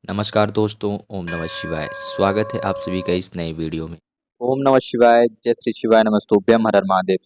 नमस्कार दोस्तों, ओम नमः शिवाय। स्वागत है आप सभी का इस नए वीडियो में। ओम नमः शिवाय, जय श्री शिवाय, नमस्तुभ्यम, हर हर महादेव।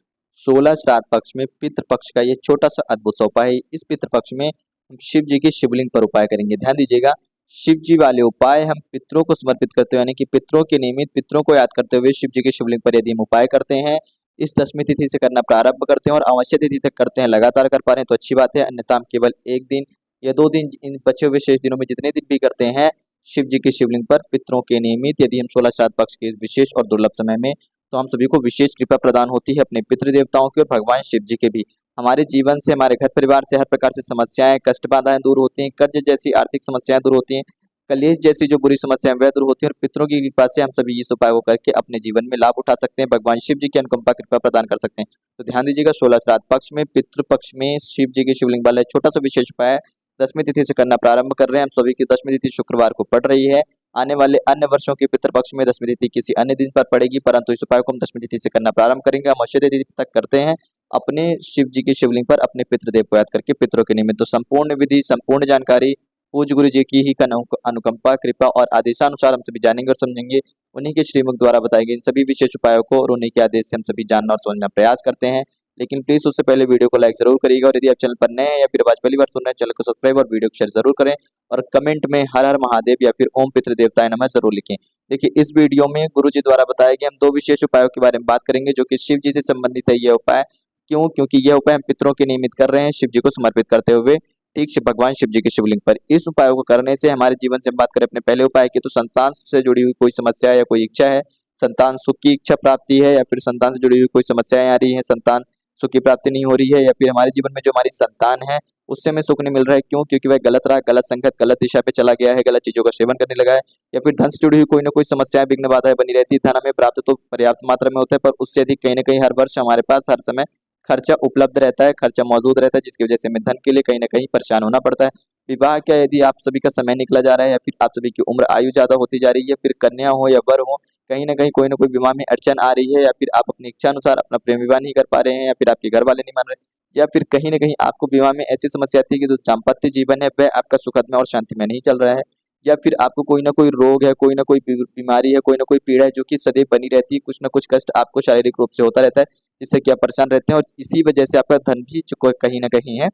16 श्राद्ध पक्ष में पितृ पक्ष का ये छोटा सा अद्भुत सा उपाय है। इस पितृ पक्ष में हम शिव जी के शिवलिंग पर उपाय करेंगे। ध्यान दीजिएगा, शिव जी वाले उपाय हम पितरों को समर्पित करते हुए यानी कि पितरों के निमित्त पितरों को याद करते हुए शिव जी के शिवलिंग पर यदि हम उपाय करते हैं, इस दशमी तिथि से करना प्रारंभ करते हैं और अमावस्या तिथि तक करते हैं, लगातार कर पा रहे हैं तो अच्छी बात है। अन्यथा हम केवल 1 दिन या 2 दिन इन बचे हुए शेष दिनों में जितने दिन भी करते हैं शिव जी के शिवलिंग पर पितरों के नियमित यदि हम 16 श्राद्ध पक्ष के इस विशेष और दुर्लभ समय में, तो हम सभी को विशेष कृपा प्रदान होती है अपने पितृ देवताओं की और भगवान शिव जी के भी। हमारे जीवन से, हमारे घर परिवार से हर प्रकार से समस्याएं, कष्ट बाधाएं दूर होती हैं, कर्ज जैसी आर्थिक समस्याएं दूर होती हैं, कलेश जैसी जो बुरी समस्याएं वह दूर होती हैं और पितरों की कृपा से हम सभी इस उपाय को करके अपने जीवन में लाभ उठा सकते हैं, भगवान शिव जी की अनुकंपा कृपा प्रदान कर सकते हैं। तो ध्यान दीजिएगा, 16 श्राद्ध पक्ष में पितृ पक्ष में शिव जी के शिवलिंग वाला छोटा सा विशेष उपाय दसवीं तिथि से करना प्रारंभ कर रहे हैं। हम सभी की दसवीं तिथि शुक्रवार को पड़ रही है। आने वाले अन्य वर्षों के पितृपक्ष में दसवीं तिथि किसी अन्य दिन पर पड़ेगी, परंतु इस उपाय को हम दसवीं तिथि से करना प्रारंभ करेंगे। अमावस्या तिथि तक करते हैं अपने शिव जी के शिवलिंग पर अपने पितृदेव को याद करके पितरों के निमित्त। तो संपूर्ण विधि, संपूर्ण जानकारी पूज्य गुरु जी की ही अनुकंपा कृपा और आदेशानुसार हम सभी जानेंगे और समझेंगे। उन्हीं के श्रीमुख द्वारा बताए गए इन सभी विशेष उपायों को और उन्हीं के आदेश से हम सभी जानना और समझना प्रयास करते हैं। लेकिन प्लीज उससे पहले वीडियो को लाइक जरूर करिएगा और यदि आप चैनल पर नए हैं या फिर आज पहली बार सुन रहे हैं, चैनल को सब्सक्राइब और वीडियो को शेयर जरूर करें और कमेंट में हर हर महादेव या फिर ओम पितृ देवताय नमः जरूर लिखें। देखिए, इस वीडियो में गुरु जी द्वारा बताए गए हम 2 विशेष उपायों के बारे में बात करेंगे जो कि शिव जी से संबंधित है। यह उपाय क्यों? क्योंकि यह उपाय हम पितरों के निमित्त कर रहे हैं शिव जी को समर्पित करते हुए, ठीक भगवान शिव जी के शिवलिंग पर। इस उपायों को करने से हमारे जीवन से हम बात करें अपने पहले उपाय की, तो संतान से जुड़ी हुई कोई समस्या या कोई इच्छा है, संतान सुख की इच्छा प्राप्ति है या फिर संतान से जुड़ी हुई कोई समस्याएं आ रही है, संतान सुख की प्राप्ति नहीं हो रही है या फिर हमारे जीवन में जो हमारी संतान है उससे हमें सुख नहीं मिल रहा है। क्यों? क्योंकि वह गलत रहा, गलत संगत, गलत दिशा पे चला गया है, गलत चीजों का सेवन करने लगा है या फिर धन से जुड़ी हुई कोई ना कोई समस्या, विघ्न बाधाएं बनी रहती है। धन हमें प्राप्त तो पर्याप्त मात्रा में होता है, पर उससे अधिक कहीं ना कहीं हर वर्ष हमारे पास हर समय खर्चा उपलब्ध रहता है, खर्चा मौजूद रहता है, जिसकी वजह से हमें धन के लिए कहीं ना कहीं परेशान होना पड़ता है। विवाह क्या, यदि आप सभी का समय निकला जा रहा है या फिर आप सभी की उम्र आयु ज्यादा होती जा रही है, फिर कन्या हो या वर हो, कहीं न कहीं कोई न कोई विवाह में अड़चन आ रही है या फिर आप अपनी इच्छा अनुसार अपना प्रेम विवाह नहीं कर पा रहे हैं या फिर आपके घर वाले नहीं मान रहे, या फिर कहीं न कहीं आपको विवाह में ऐसी समस्या आती है कि जो दाम्पत्य जीवन है वह आपका सुखद में और शांति में नहीं चल रहा है, या फिर आपको कोई न कोई रोग है, कोई न कोई बीमारी है, कोई न कोई पीड़ा है जो कि सदैव बनी रहती है, कुछ न कुछ कष्ट आपको शारीरिक रूप से होता रहता है, जिससे कि आप परेशान रहते हैं और इसी वजह से आपका धन भी जो कहीं न कहीं है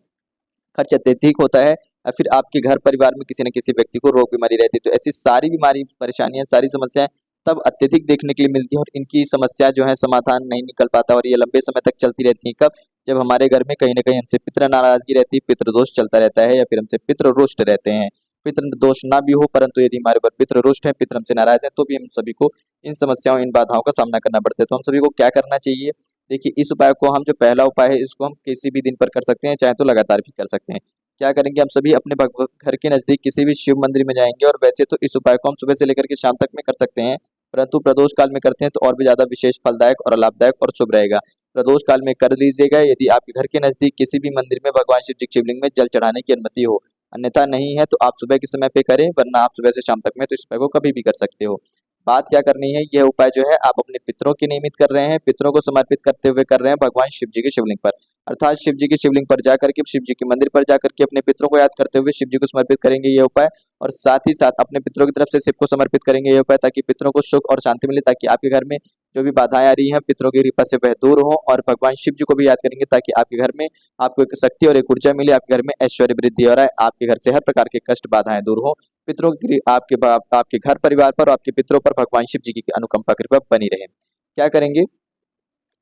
खर्च अत्यधिक होता है या फिर आपके घर परिवार में किसी न किसी व्यक्ति को रोग बीमारी रहती है। तो ऐसी सारी बीमारी, परेशानियाँ, सारी समस्याएँ तब अत्यधिक देखने के लिए मिलती है और इनकी समस्या जो है समाधान नहीं निकल पाता और ये लंबे समय तक चलती रहती है। कब? जब हमारे घर में कहीं न कहीं हमसे पितृ नाराज़गी रहती है, पितृ दोष चलता रहता है या फिर हमसे पितृ रुष्ट रहते हैं। पितृ दोष ना भी हो, परंतु यदि हमारे ऊपर पितृ रुष्ट है, पितृ हमसे नाराज़ है, तो भी हम सभी को इन समस्याओं, इन बाधाओं का सामना करना पड़ता है। तो हम सभी को क्या करना चाहिए? देखिए, इस उपाय को हम, जो पहला उपाय है, इसको हम किसी भी दिन पर कर सकते हैं, चाहे तो लगातार भी कर सकते हैं। क्या करेंगे, हम सभी अपने घर के नजदीक किसी भी शिव मंदिर में जाएंगे और वैसे तो इस उपाय को हम सुबह से लेकर के शाम तक में कर सकते हैं, परंतु प्रदोष काल में करते हैं तो और भी ज्यादा विशेष फलदायक और लाभदायक और शुभ रहेगा। प्रदोष काल में कर लीजिएगा यदि आपके घर के नजदीक किसी भी मंदिर में भगवान शिव जी के शिवलिंग में जल चढ़ाने की अनुमति हो। अन्यथा नहीं है तो आप सुबह के समय पे करें, वरना आप सुबह से शाम तक में तो इस उपाय को कभी भी कर सकते हो। बात क्या करनी है, यह उपाय जो है आप अपने पितरों के निमित्त कर रहे हैं, पितरों को समर्पित करते हुए कर रहे हैं भगवान शिव जी के शिवलिंग पर, अर्थात शिव जी के शिवलिंग पर जाकर के, शिव जी के मंदिर पर जाकर के अपने पितरों को याद करते हुए शिव जी को समर्पित करेंगे ये उपाय, और साथ ही साथ अपने पितरों की तरफ से शिव को समर्पित करेंगे ये उपाय, ताकि पितरों को सुख और शांति मिले, ताकि आपके घर में जो भी बाधाएं आ रही हैं पितरों की कृपा से वह दूर हो, और भगवान शिव जी को भी याद करेंगे ताकि आपके घर में आपको एक शक्ति और एक ऊर्जा मिले, आपके घर में ऐश्वर्य वृद्धि हो रहा है, आपके घर से हर प्रकार के कष्ट बाधाएं दूर हो, पितरों की आपके घर परिवार पर और आपके पितरों पर भगवान शिव जी की अनुकंपा कृपा बनी रहे। क्या करेंगे,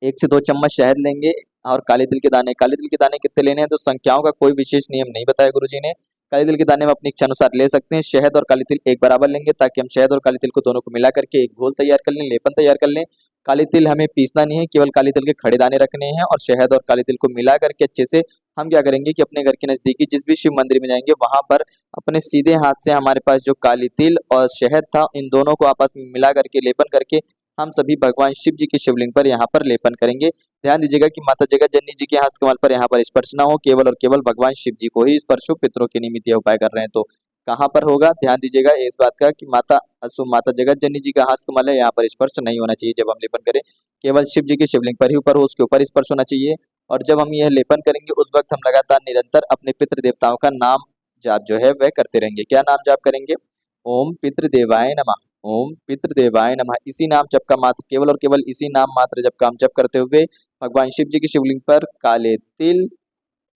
1 से 2 चम्मच शहद लेंगे और काले तिल के दाने। काले तिल के दाने कितने लेने हैं तो संख्याओं का कोई विशेष नियम नहीं बताया गुरुजी ने। काले तिल के दाने हम अपनी इच्छा अनुसार ले सकते हैं। शहद और काले तिल एक बराबर लेंगे ताकि हम शहद और काले तिल को दोनों को मिला करके एक घोल तैयार कर लें, लेपन तैयार कर लें। काले तिल हमें पीसना नहीं है, केवल काले तिल के खड़े दाने रखने हैं और शहद और काले तिल को मिला करके अच्छे से हम क्या करेंगे कि अपने घर के नजदीकी जिस भी शिव मंदिर में जाएंगे वहां पर अपने सीधे हाथ से हमारे पास जो काली तिल और शहद था इन दोनों को आपस में मिला करके लेपन करके हम सभी भगवान शिव जी के शिवलिंग पर यहाँ पर लेपन करेंगे। ध्यान दीजिएगा कि माता जगत जननी जी के हस्त कमल पर यहाँ पर स्पर्श ना हो, केवल और केवल भगवान शिव जी को ही स्पर्श हो। पितरों के निमित्त यह उपाय कर रहे हैं तो कहाँ पर होगा, ध्यान दीजिएगा इस बात का कि माता जगत जननी जी का हस्त कमल है, यहाँ पर स्पर्श नहीं होना चाहिए। जब हम लेपन करें केवल शिव जी के शिवलिंग पर ही ऊपर हो, उसके ऊपर स्पर्श होना चाहिए। और जब हम यह लेपन करेंगे उस वक्त हम लगातार निरंतर अपने पितृ देवताओं का नाम जाप जो है वह करते रहेंगे। क्या नाम जाप करेंगे? ओम पितृदेवाय नमः, ओम पितृदेवाय नमः। इसी नाम जप का मात्र, केवल और केवल इसी नाम मात्र जप का हम जप करते हुए भगवान शिव जी की शिवलिंग पर काले तिल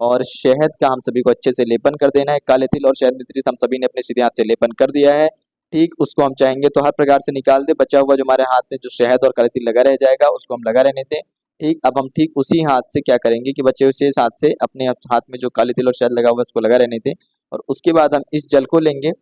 और शहद का हम सभी को अच्छे से लेपन कर देना है। काले तिल और शहद मिश्रित हम सभी ने अपने सीधे हाथ से लेपन कर दिया है। ठीक उसको हम चाहेंगे तो हर प्रकार से निकाल दे, बचा हुआ जो हमारे हाथ में जो शहद और काले तिल लगा रह जाएगा उसको हम लगा रहने दें। ठीक, अब हम ठीक उसी हाथ से क्या करेंगे कि बचे हुए हाथ से अपने हाथ में जो काले तिल और शहद लगा हुआ है उसको लगा रहने दें, और उसके बाद हम इस जल को लेंगे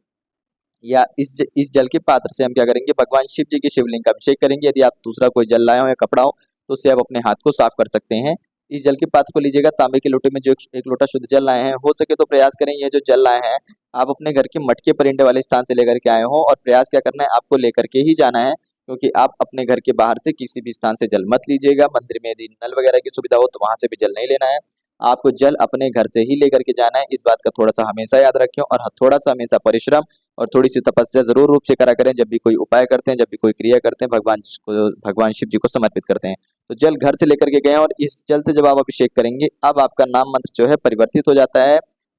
या इस जल के पात्र से हम क्या करेंगे, भगवान शिव जी की शिवलिंग का अभिषेक करेंगे। यदि आप दूसरा कोई जल लाए हो या कपड़ा हो तो उससे आप अपने हाथ को साफ कर सकते हैं। इस जल के पात्र को लीजिएगा, तांबे के लोटे में जो एक लोटा शुद्ध जल लाए हैं, हो सके तो प्रयास करें ये जो जल लाए हैं आप अपने घर के मटके परिंदे वाले स्थान से लेकर के आए हो, और प्रयास क्या करना है, आपको लेकर के ही जाना है, क्योंकि आप अपने घर के बाहर से किसी भी स्थान से जल मत लीजिएगा। मंदिर में यदि नल वगैरह की सुविधा हो तो वहां से भी जल नहीं लेना है, आपको जल अपने घर से ही लेकर के जाना है। इस बात का थोड़ा सा हमेशा याद रखें, और थोड़ा सा हमेशा परिश्रम और थोड़ी सी तपस्या जरूर रूप से करा करें जब भी कोई उपाय करते हैं, जब भी कोई क्रिया करते हैं, भगवान शिव जी को समर्पित करते हैं। तो जल घर से लेकर के गए हैं, और इस जल से जब आप अभिषेक करेंगे, अब आपका नाम मंत्र जो है परिवर्तित हो जाता है।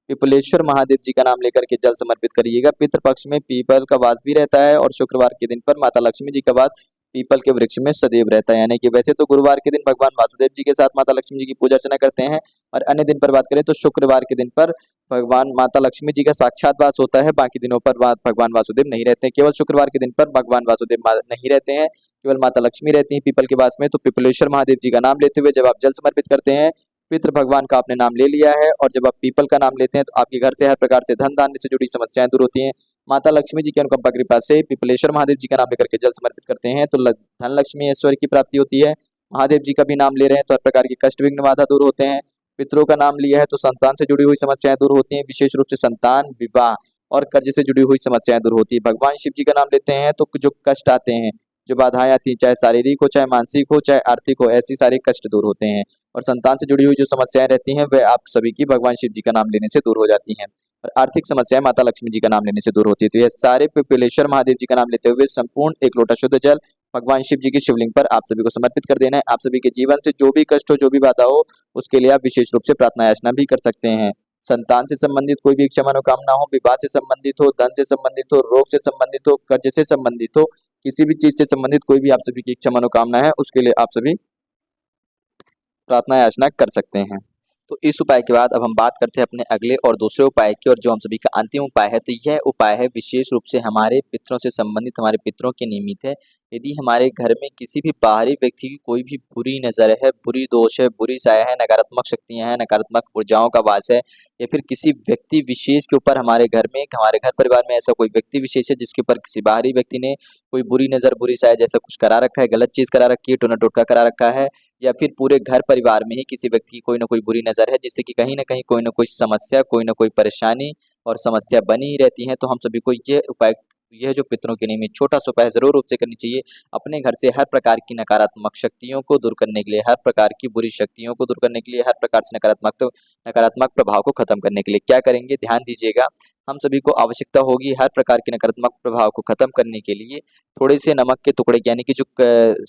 पिपलेश्वर महादेव जी का नाम लेकर के जल समर्पित करिएगा। पितृपक्ष में पीपल का वास भी रहता है, और शुक्रवार के दिन पर माता लक्ष्मी जी का वास पीपल के वृक्ष में सदैव रहता है। यानी कि वैसे तो गुरुवार के दिन भगवान वासुदेव जी के साथ माता लक्ष्मी जी की पूजा अर्चना करते हैं, और अन्य दिन पर बात करें तो शुक्रवार के दिन पर भगवान माता लक्ष्मी जी का साक्षात वास होता है। बाकी दिनों पर भगवान वासुदेव नहीं रहते हैं, केवल शुक्रवार के दिन पर भगवान वासुदेव नहीं रहते हैं, केवल माता लक्ष्मी रहती हैं पीपल के वास में। तो पिपलेश्वर महादेव जी का नाम लेते हुए जब आप जल समर्पित करते हैं, पितृ भगवान का आपने नाम ले लिया है, और जब आप पीपल का नाम लेते हैं तो आपके घर से हर प्रकार से धन धान्य से जुड़ी समस्याएं दूर होती हैं। माता लक्ष्मी जी की अनुकंपा कृपा से पिपलेश्वर महादेव जी का नाम लेकर के जल समर्पित करते हैं तो धन लक्ष्मी ऐश्वर्य की प्राप्ति होती है। महादेव जी का भी नाम ले रहे हैं तो हर प्रकार की कष्ट विघ्न बाधा दूर होते हैं। पितरों का नाम लिया है तो संतान से जुड़ी हुई समस्याएं दूर होती हैं, विशेष रूप से संतान, विवाह और कर्ज से जुड़ी हुई समस्याएं दूर होती है। भगवान शिव जी का नाम लेते हैं तो जो कष्ट आते हैं, जो बाधाएं आती हैं, चाहे शारीरिक हो, चाहे मानसिक हो, चाहे आर्थिक हो, ऐसी सारे कष्ट दूर होते हैं। और संतान से जुड़ी हुई जो समस्याएं रहती हैं वह आप सभी की भगवान शिव जी का नाम लेने से दूर हो जाती हैं, और आर्थिक समस्याएं माता लक्ष्मी जी का नाम लेने से दूर होती है। तो यह सारे पिपलेश्वर महादेव जी का नाम लेते हुए संपूर्ण एक लोटा शुद्ध जल भगवान शिव जी की शिवलिंग पर आप सभी को समर्पित कर देना है। आप सभी के जीवन से जो भी कष्ट हो, जो भी बाधा हो, उसके लिए आप विशेष रूप से प्रार्थना याचना भी कर सकते हैं। संतान से संबंधित कोई भी इच्छा मनोकामना हो, विवाह से संबंधित हो, धन से संबंधित हो, रोग से संबंधित हो, कर्ज से संबंधित हो, किसी भी चीज से संबंधित कोई भी आप सभी की इच्छा मनोकामना है, उसके लिए आप सभी प्रार्थना याचना कर सकते हैं। तो इस उपाय के बाद अब हम बात करते हैं अपने अगले और दूसरे उपाय की, और जो हम सभी का अंतिम उपाय है। तो यह उपाय है विशेष रूप से हमारे पितरों से संबंधित, हमारे पितरों के निमित्त है। यदि हमारे घर में किसी भी बाहरी व्यक्ति की कोई भी बुरी नज़र है, बुरी दोष है, बुरी साया है, नकारात्मक शक्तियां हैं, नकारात्मक ऊर्जाओं का वास है, या फिर किसी व्यक्ति विशेष के ऊपर हमारे घर परिवार में ऐसा कोई व्यक्ति विशेष है जिसके ऊपर किसी बाहरी व्यक्ति ने कोई बुरी नज़र, बुरी साया जैसा कुछ करा रखा है, गलत चीज़ करा रखी है, टोना टोटका करा रखा है, या फिर पूरे घर परिवार में ही किसी व्यक्ति की कोई ना कोई बुरी नज़र है, जिससे कि कहीं ना कहीं कोई ना कोई समस्या, कोई ना कोई परेशानी और समस्या बनी ही रहती है, तो हम सभी को यह जो पितरों के निमित्त छोटा सा उपाय जरूर रूप से करनी चाहिए। अपने घर से हर प्रकार की नकारात्मक शक्तियों को दूर करने के लिए, हर प्रकार की बुरी शक्तियों को दूर करने के लिए, हर प्रकार से नकारात्मक प्रभाव को खत्म करने के लिए क्या करेंगे, ध्यान दीजिएगा। हम सभी को आवश्यकता होगी हर प्रकार के नकारात्मक प्रभाव को खत्म करने के लिए थोड़े से नमक के टुकड़े, यानी कि जो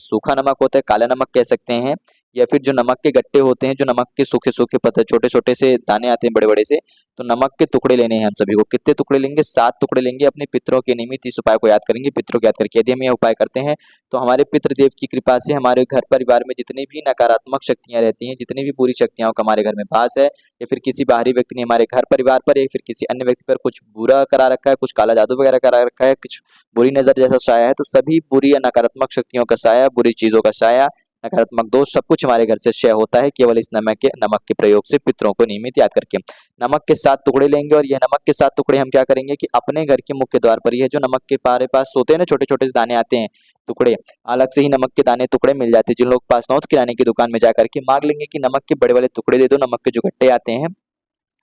सूखा नमक होता है, काला नमक कह सकते हैं, या फिर जो नमक के गट्टे होते हैं, जो नमक के सूखे सूखे पत्ते, छोटे छोटे से दाने आते हैं बड़े बड़े से, तो नमक के टुकड़े लेने हैं हम सभी को। कितने टुकड़े लेंगे? 7 टुकड़े लेंगे। अपने पितरों के निमित्त इस उपाय को याद करेंगे। पितरों को याद करके यदि हम यह उपाय करते हैं तो हमारे पितृदेव की कृपा से हमारे घर परिवार में जितनी भी नकारात्मक शक्तियां रहती हैं, जितनी भी बुरी शक्तियां का हमारे घर में वास है, या फिर किसी बाहरी व्यक्ति ने हमारे घर परिवार पर या फिर किसी अन्य व्यक्ति पर कुछ बुरा करा रखा है, कुछ काला जादू वगैरह करा रखा है, कुछ बुरी नजर जैसा साया है, तो सभी बुरी या नकारात्मक शक्तियों का साया, बुरी चीजों का साया, नकारात्मक दोष, सब कुछ हमारे घर से क्षय होता है केवल इस नमक के प्रयोग से, पितरों को नियमित याद करके। नमक के 7 टुकड़े लेंगे, और यह नमक के 7 टुकड़े हम क्या करेंगे कि अपने घर के मुख्य द्वार पर, यह जो नमक के पास होते हैं ना, छोटे छोटे से दाने आते हैं टुकड़े, अलग से ही नमक के दाने टुकड़े मिल जाते हैं। जिन लोग पास ना हो तो किराने की दुकान में जाकर के मांग लेंगे कि नमक के बड़े वाले टुकड़े दे दो। नमक के जो गट्टे आते हैं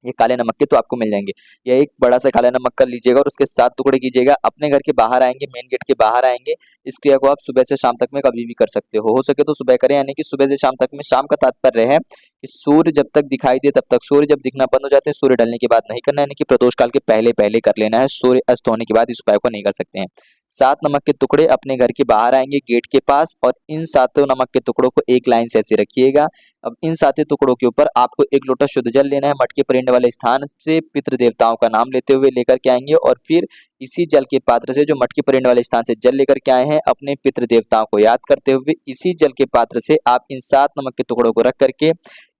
ये काले नमक के, तो आपको मिल जाएंगे। यह एक बड़ा सा काला नमक का लीजिएगा और उसके 7 टुकड़े कीजिएगा। अपने घर के बाहर आएंगे, मेन गेट के बाहर आएंगे। इस क्रिया को आप सुबह से शाम तक में कभी भी कर सकते हो सके तो सुबह करें, यानी कि सुबह से शाम तक में। शाम का तात्पर्य है कि सूर्य जब तक दिखाई दे तब तक, सूर्य जब दिखना बंद हो जाते हैं, सूर्य ढलने के बाद नहीं करना, यानी कि प्रदोष काल के पहले पहले कर लेना है। सूर्य अस्त होने के बाद इस उपाय को नहीं कर सकते हैं। 7 नमक के टुकड़े अपने घर के बाहर आएंगे गेट के पास, और इन 7 नमक के टुकड़ों को एक लाइन से ऐसे रखिएगा। अब इन 7 टुकड़ों के ऊपर आपको एक लोटा शुद्ध जल लेना है, मटके पड़ने वाले स्थान से पितृ देवताओं का नाम लेते हुए लेकर के आएंगे, और फिर इसी जल के पात्र से, जो मटके पड़ने वाले स्थान से जल लेकर के आए हैं, अपने पितृ देवताओं को याद करते हुए इसी जल के पात्र से आप इन 7 नमक के टुकड़ों को रख करके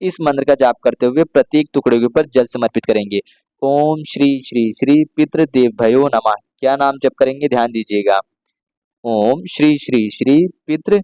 इस मंत्र का जाप करते हुए प्रत्येक टुकड़े के ऊपर जल समर्पित करेंगे। ओम श्री श्री श्री पितृ देवभयो नमः। क्या नाम जप करेंगे, ध्यान दीजिएगा। ओम श्री श्री श्री पितृ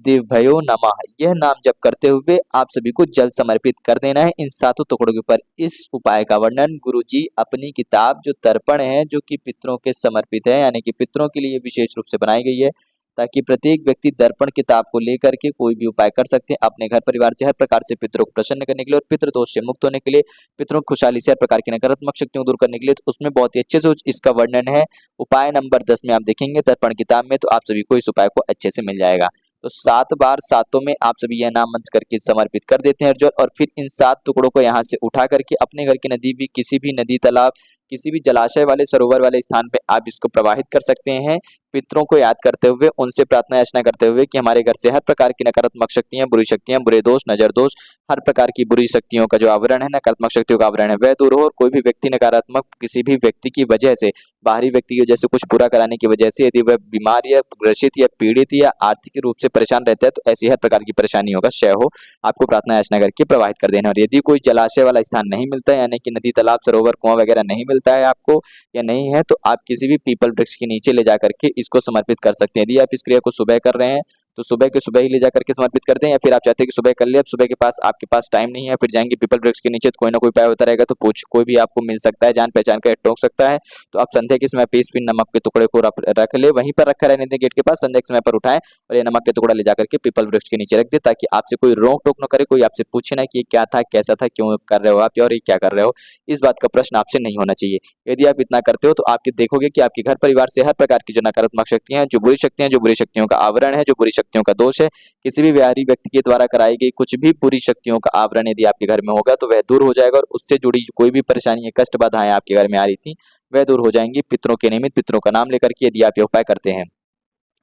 देवभयो नमः। यह नाम जप करते हुए आप सभी को जल समर्पित कर देना है इन 7 टुकड़ों के ऊपर। इस उपाय का वर्णन गुरुजी अपनी किताब जो तर्पण है, जो कि पितरों के समर्पित है, यानी कि पितरों के लिए विशेष रूप से बनाई गई है, ताकि प्रत्येक व्यक्ति दर्पण किताब को लेकर के कोई भी उपाय कर सकते हैं अपने घर परिवार से हर प्रकार से पितरों को प्रसन्न करने के लिए और पितृ दोष से मुक्त होने के लिए, पितरों की खुशहाली से हर प्रकार की नकारात्मक शक्तियों को दूर करने के लिए। तो उसमें बहुत ही अच्छे से इसका वर्णन है। उपाय नंबर 10 में आप देखेंगे दर्पण किताब में, तो आप सभी को इस उपाय को अच्छे से मिल जाएगा। तो 7 बार 7 में आप सभी यह नाम मंत्र करके समर्पित कर देते हैं जल, और फिर इन 7 टुकड़ों को यहाँ से उठा करके अपने घर की नदी भी, किसी भी नदी तालाब, किसी भी जलाशय वाले सरोवर वाले स्थान पे आप इसको प्रवाहित कर सकते हैं, पितरों को याद करते हुए, उनसे प्रार्थना याचना करते हुए कि हमारे घर से हर प्रकार की नकारात्मक शक्तियां, बुरे दोष, नजर दोष, हर प्रकार की बुरी शक्तियों का जो आवरण है, नकारात्मक शक्तियों का आवरण है, वह दूर हो। और कोई भी व्यक्ति नकारात्मक किसी भी व्यक्ति की वजह से, बाहरी व्यक्ति की वजह से, कुछ पूरा कराने की वजह से यदि वह बीमार या ग्रसित या पीड़ित या आर्थिक रूप से परेशान रहता है, तो ऐसी हर प्रकार की परेशानियों का क्षय हो, आपको प्रार्थना याचना करके प्रवाहित कर देना। और यदि कोई जलाशय वाला स्थान नहीं मिलता है, यानी कि नदी तालाब सरोवर कुआं वगैरह नहीं मिलता है आपको या नहीं है, तो आप किसी भी पीपल वृक्ष के नीचे ले जाकर के इसको समर्पित कर सकते हैं। यदि आप इस क्रिया को सुबह कर रहे हैं तो सुबह के सुबह ही ले जाकर के समर्पित कर दें, या फिर आप चाहते हैं कि सुबह कर ले, अब सुबह के पास आपके पास टाइम नहीं है, फिर जाएंगे पीपल वृक्ष के नीचे तो कोई ना कोई उपाय होता रहेगा, तो कोई भी आपको मिल सकता है, जान पहचान का टोक सकता है। तो आप संध्या के समय पे इस नमक के टुकड़े को रख ले, वहीं पर रखा रहने दें गेट के पास, संध्या के समय पर उठाएं और ये नमक के टुकड़ा ले जाकर के पीपल वृक्ष के नीचे रख दे, ताकि आपसे कोई रोक टोक न करे, कोई आपसे पूछे ना कि ये क्या था, कैसा था, क्यों कर रहे हो आप, और ये क्या कर रहे हो, इस बात का प्रश्न आपसे नहीं होना चाहिए। यदि आप इतना करते हो तो आप देखोगे कि आपके घर परिवार से हर प्रकार की जो नकारात्मक शक्तियां हैं, जो बुरी शक्तियों का आवरण है, जो बुरी शक्तियों का दोष है, किसी भी बाहरी व्यक्ति के द्वारा कराई गई कुछ भी बुरी शक्तियों का आवरण यदि आपके घर में होगा तो वह दूर हो जाएगा, और उससे जुड़ी कोई भी परेशानी, कष्ट, बाधाएं आपके घर में आ रही थी वह दूर हो जाएंगी पितरों के निमित्त, पितरों का नाम लेकर के यदि आप ये उपाय करते हैं।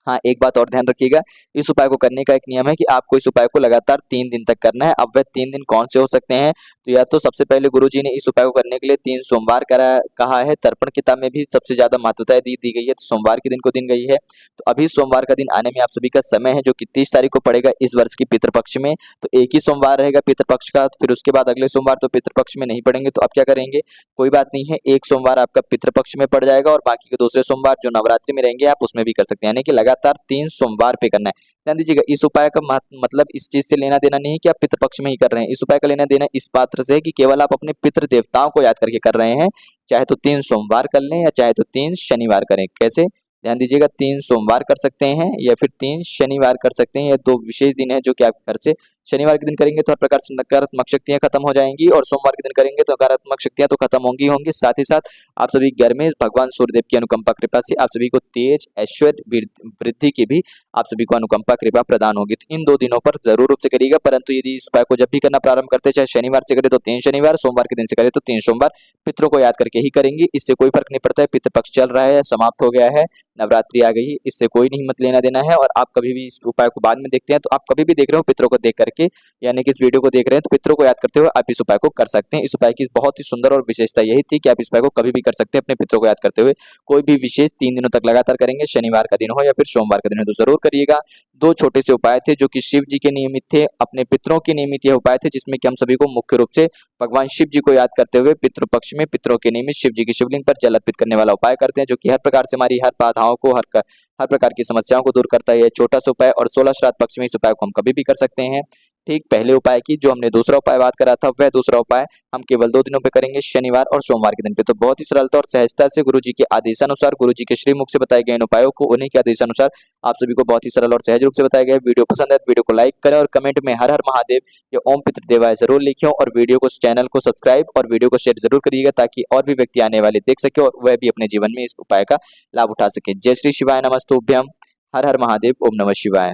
हाँ, एक बात और ध्यान रखिएगा, इस उपाय को करने का एक नियम है कि आपको इस उपाय को लगातार 3 दिन तक करना है। अब वह 3 दिन कौन से हो सकते हैं, तो या तो सबसे पहले गुरुजी ने इस उपाय को करने के लिए 3 सोमवार कहा है, तर्पण किताब में भी सबसे ज्यादा महत्वता दी गई है, तो सोमवार के दिन को दिन गई है। तो अभी सोमवार का दिन आने में आप सभी का समय है, जो कि 30 तारीख को पड़ेगा इस वर्ष की पितृपक्ष में। तो एक ही सोमवार रहेगा पितृपक्ष का, फिर उसके बाद अगले सोमवार तो पितृपक्ष में नहीं पड़ेंगे, तो आप क्या करेंगे, कोई बात नहीं है, एक सोमवार आपका पितृपक्ष में पड़ जाएगा और बाकी के दूसरे सोमवार जो नवरात्रि में रहेंगे आप उसमें भी कर सकते हैं, यानी कि लगातार 3 सोमवार पे करना है। ध्यान दीजिएगा, इस उपाय का मतलब इस चीज से लेना देना नहीं है कि आप पितृपक्ष में ही कर रहे हैं, इस उपाय का लेना देना इस पात्र से है कि केवल आप अपने पितृ देवताओं को याद करके कर रहे हैं, चाहे तो 3 सोमवार कर लें या चाहे तो 3 शनिवार करें। कैसे, ध्यान दीजिएगा, 3 सोमवार कर सकते हैं या फिर 3 शनिवार कर सकते हैं, ये 2 विशेष दिन है जो कि आप घर से शनिवार के दिन करेंगे तो हर प्रकार से नकारात्मक शक्तियां खत्म हो जाएंगी, और सोमवार के दिन करेंगे तो नकारात्मक शक्तियां तो खत्म होंगी। साथ ही साथ आप सभी घर में भगवान सूर्यदेव की अनुकंपा कृपा से आप सभी को तेज, ऐश्वर्य, वृद्धि की भी आप सभी को अनुकंपा कृपा प्रदान होगी। तो इन 2 दिनों पर जरूर रूप से करिएगा, परंतु यदि इस उपाय को जब भी करना प्रारंभ करते, चाहे शनिवार से करे तो 3 शनिवार, सोमवार के दिन से करे तो 3 सोमवार, पितरों को याद करके ही करेंगे। इससे कोई फर्क नहीं पड़ता है पितृपक्ष चल रहा है, समाप्त हो गया है, नवरात्रि आ गई, इससे कोई नहीं मत लेना देना है। और आप कभी भी इस उपाय को बाद में देखते हैं तो आप कभी भी देख रहे हो पितरों को देख करके, यानी कि इस वीडियो को देख रहे हैं तो पितरों को याद करते हुए आप इस उपाय को कर सकते हैं। इस उपाय की बहुत ही सुंदर और विशेषता यही थी कि आप इस उपाय को कभी भी कर सकते हैं अपने पितरों को याद करते हुए, कोई भी विशेष 3 दिनों तक लगातार करेंगे, शनिवार का दिन हो या फिर सोमवार का दिन हो, तो जरूर करिएगा। 2 छोटे से उपाय थे जो कि शिव जी के नियमित थे, अपने पितरों के नियमित यह उपाय थे, जिसमें कि हम सभी को मुख्य रूप से भगवान शिव जी को याद करते हुए पितृपक्ष में पितरों के नियमित शिव जी की शिवलिंग पर जल अर्पित करने वाला उपाय करते हैं, जो कि हर प्रकार से हमारी हर बाधाओं को, हर प्रकार की समस्याओं को दूर करता है। यह छोटा सा उपाय, और 16 श्राद्ध पक्ष में इस उपाय को हम कभी भी कर सकते हैं। ठीक पहले उपाय की जो हमने दूसरा उपाय बात करा था, वह दूसरा उपाय हम केवल 2 दिनों पे करेंगे, शनिवार और सोमवार के दिन पे। तो बहुत ही सरलता और सहजता से गुरुजी के आदेशानुसार, गुरुजी के श्रीमुख से बताए गए इन उपायों को उन्हीं के आदेशानुसार आप सभी को बहुत ही सरल और सहज रूप से बताया गया है। वीडियो पसंद है तो वीडियो को लाइक करें और कमेंट में हर हर महादेव या ओम पितृदेवाय जरूर लिखें, और वीडियो को, चैनल को सब्सक्राइब और वीडियो को शेयर जरूर करिएगा, ताकि और भी व्यक्ति आने वाले देख सके और वह भी अपने जीवन में इस उपाय का लाभ उठा सके। जय श्री शिवाय, नमस्तुभ्यम, हर हर महादेव, ओम नमः शिवाय।